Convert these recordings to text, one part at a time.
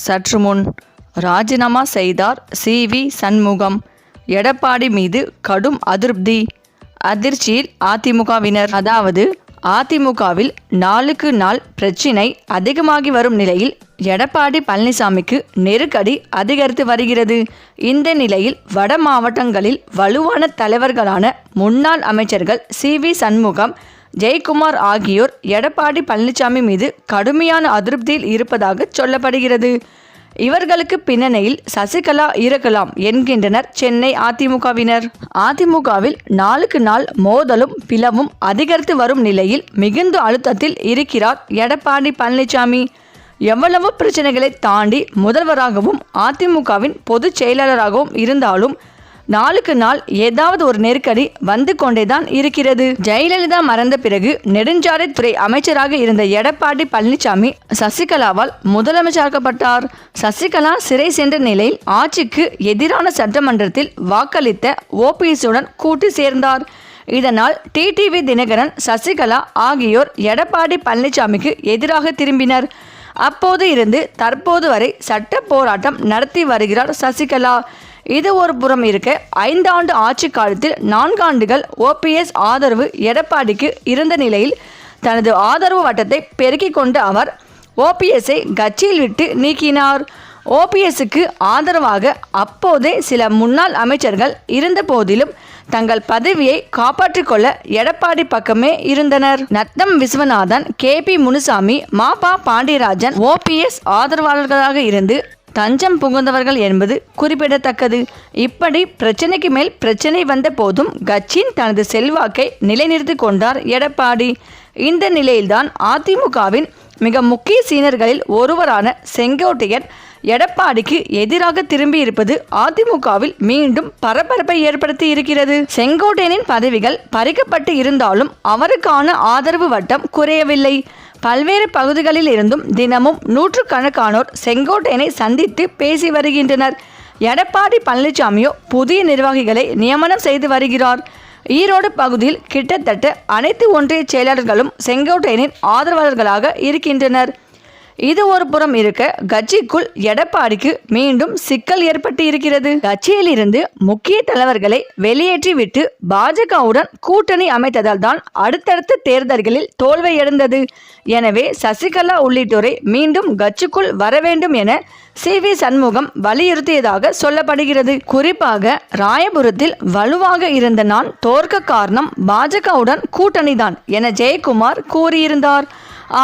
சற்று முன் ராஜினாமா செய்தார் சி.வி. சண்முகம். எடப்பாடி மீது கடும் அதிருப்தி. அதிர்ச்சியில் அதிமுகவினர். அதாவது அதிமுகவில் நாளுக்கு நாள் பிரச்சினை அதிகமாகி வரும் நிலையில் எடப்பாடி பழனிசாமிக்கு நெருக்கடி அதிகரித்து வருகிறது. இந்த நிலையில் வட மாவட்டங்களில் வலுவான தலைவர்களான முன்னாள் அமைச்சர்கள் சி.வி. சண்முகம், ஜெயக்குமார் ஆகியோர் எடப்பாடி பழனிசாமி மீது கடுமையான அதிருப்தியில் இருப்பதாக சொல்லப்படுகிறது. இவர்களுக்கு பின்னணியில் சசிகலா இருக்கலாம் என்கின்றனர் சென்னை அதிமுகவினர். அதிமுகவில் நாளுக்கு நாள் மோதலும் பிளவும் அதிகரித்து வரும் நிலையில் மிகுந்த அழுத்தத்தில் இருக்கிறார் எடப்பாடி பழனிசாமி. எவ்வளவு பிரச்சனைகளை தாண்டி முதல்வராகவும் அதிமுகவின் பொதுச் செயலாளராகவும் இருந்தாலும் நாளுக்கு நாள் ஏதாவது ஒரு நெருக்கடி வந்து கொண்டேதான் இருக்கிறது. ஜெயலலிதா மறைந்த பிறகு நெடுஞ்சாலைத்துறை அமைச்சராக இருந்த எடப்பாடி பழனிசாமி சசிகலாவால் முதலமைச்சராக்கப்பட்டார். சசிகலா சிறை சென்ற நிலையில் ஆட்சிக்கு எதிரான சட்டமன்றத்தில் வாக்களித்த ஓபிஎஸ்ஸுடன் கூட்டு சேர்ந்தார். இதனால் டிடிவி தினகரன், சசிகலா ஆகியோர் எடப்பாடி பழனிசாமிக்கு எதிராக திரும்பினர். அப்போது இருந்து தற்போது வரை சட்ட போராட்டம் நடத்தி வருகிறார் சசிகலா. இது ஒரு புறம் இருக்க, 5 ஆண்டு ஆட்சி காலத்தில் 4 ஆண்டுகள் ஓபிஎஸ் ஆதரவு எடப்பாடிக்கு இருந்த நிலையில் தனது ஆதரவு வட்டத்தை பெருக்கிக் கொண்ட அவர் ஓபிஎஸ்ஸை கட்சியில் விட்டு நீக்கினார். ஓபிஎஸ்ஸுக்கு ஆதரவாக அப்போதே சில முன்னாள் அமைச்சர்கள் இருந்த போதிலும் தங்கள் பதவியை காப்பாற்றிக் கொள்ள எடப்பாடி பக்கமே இருந்தனர். நத்தம் விஸ்வநாதன், கே.பி. முனுசாமி, மா.பா. பாண்டியராஜன் ஓபிஎஸ் ஆதரவாளர்களாக இருந்து தஞ்சம் புகுந்தவர்கள் என்பது குறிப்பிடத்தக்கது. இப்படி பிரச்சனைக்கு மேல் பிரச்சனை வந்த போதும் கட்சியின் தனது செல்வாக்கை நிலைநிறுத்தி கொண்டார் எடப்பாடி. இந்த நிலையில்தான் அதிமுகவின் மிக முக்கிய சீனர்களில் ஒருவரான செங்கோட்டையன் எடப்பாடிக்கு எதிராக திரும்பி இருப்பது அதிமுகவில் மீண்டும் பரபரப்பை ஏற்படுத்தி இருக்கிறது. செங்கோட்டையனின் பதவிகள் பறிக்கப்பட்டு இருந்தாலும் அவருக்கான ஆதரவு வட்டம் குறையவில்லை. பல்வேறு பகுதிகளில் இருந்தும் தினமும் நூற்றுக்கணக்கானோர் செங்கோட்டையனை சந்தித்து பேசி வருகின்றனர். எடப்பாடி பழனிசாமியோ புதிய நிர்வாகிகளை நியமனம் செய்து வருகிறார். ஈரோடு பகுதியில் கிட்டத்தட்ட அனைத்து ஒன்றிய செயலாளர்களும் செங்கோட்டையனின் ஆதரவாளர்களாக இருக்கின்றனர். இது ஒரு புறம் இருக்க, கட்சிக்குள் எடப்பாடிக்கு மீண்டும் சிக்கல் ஏற்பட்டு இருக்கிறது. கட்சியில் இருந்து முக்கிய தலைவர்களை வெளியேற்றிவிட்டு பாஜகவுடன் கூட்டணி அமைத்ததால் தான் அடுத்தடுத்த தேர்தல்களில் தோல்வியடைந்தது. எனவே சசிகலா உள்ளிட்டோரை மீண்டும் கட்சிக்குள் வர வேண்டும் என சி.வி. சண்முகம் வலியுறுத்தியதாக சொல்லப்படுகிறது. குறிப்பாக ராயபுரத்தில் வலுவாக இருந்த நான் தோற்க காரணம் பாஜகவுடன் கூட்டணிதான் என ஜெயக்குமார் கூறியிருந்தார்.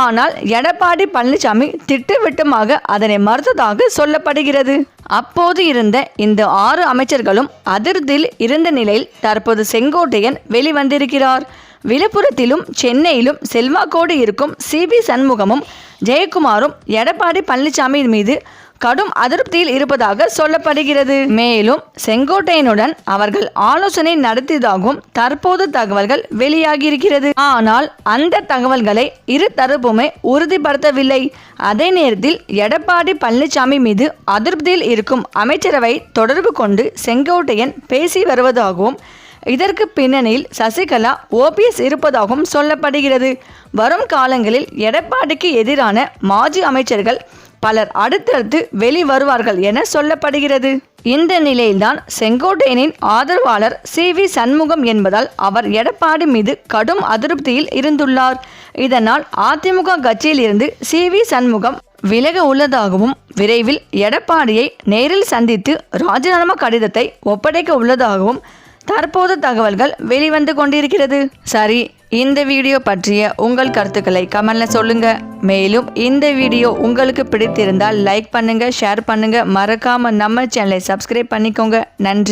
ஆனால் எடப்பாடி பழனிசாமி திட்டவட்டமாக அதனை மறுத்ததாக சொல்லப்படுகிறது. அப்போது இருந்த இந்த 6 அமைச்சர்களும் அதிருப்தியில் இருந்த நிலையில் தற்போது செங்கோட்டையன் வெளிவந்திருக்கிறார். விழுப்புரத்திலும் சென்னையிலும் செல்வாக்கோடு இருக்கும் சி.வி. சண்முகமும் ஜெயக்குமாரும் எடப்பாடி பழனிசாமி மீது கடும் அதிருப்தியில் இருப்பதாக சொல்லப்படுகிறது. மேலும் செங்கோட்டையனுடன் அவர்கள் ஆலோசனை நடத்தியதாகவும் தற்போது தகவல்கள் வெளியாகியிருக்கிறது. ஆனால் அந்த தகவல்களை இரு தரப்புமே உறுதிப்படுத்தவில்லை. அதே நேரத்தில் எடப்பாடி பழனிசாமி மீது அதிருப்தியில் இருக்கும் அமைச்சரவை தொடர்பு கொண்டு செங்கோட்டையன் பேசி வருவதாகவும் இதற்கு பின்னணியில் சசிகலா, ஓபிஎஸ் இருப்பதாகவும் சொல்லப்படுகிறது. வரும் காலங்களில் எடப்பாடிக்கு எதிரான மாஜி அமைச்சர்கள் பலர் அடுத்தடுத்து வெளிவருவார்கள் என சொல்லப்படுகிறது. இந்த நிலையில்தான் செங்கோட்டையனின் ஆதரவாளர் சி.வி. சண்முகம் என்பதால் அவர் எடப்பாடி மீது கடும் அதிருப்தியில் இருந்துள்ளார். இதனால் அதிமுக கட்சியில் இருந்து சி.வி. சண்முகம் விலக உள்ளதாகவும் விரைவில் எடப்பாடியை நேரில் சந்தித்து ராஜினாமா கடிதத்தை ஒப்படைக்க உள்ளதாகவும் தற்போது தகவல்கள் வெளிவந்து கொண்டிருக்கிறது. சரி, இந்த வீடியோ பற்றிய உங்கள் கருத்துக்களை கமெண்ட்ல சொல்லுங்க. மேலும் இந்த வீடியோ உங்களுக்கு பிடித்திருந்தால் லைக் பண்ணுங்க, ஷேர் பண்ணுங்க, மறக்காம நம்ம சேனலை சப்ஸ்கிரைப் பண்ணிக்கோங்க. நன்றி.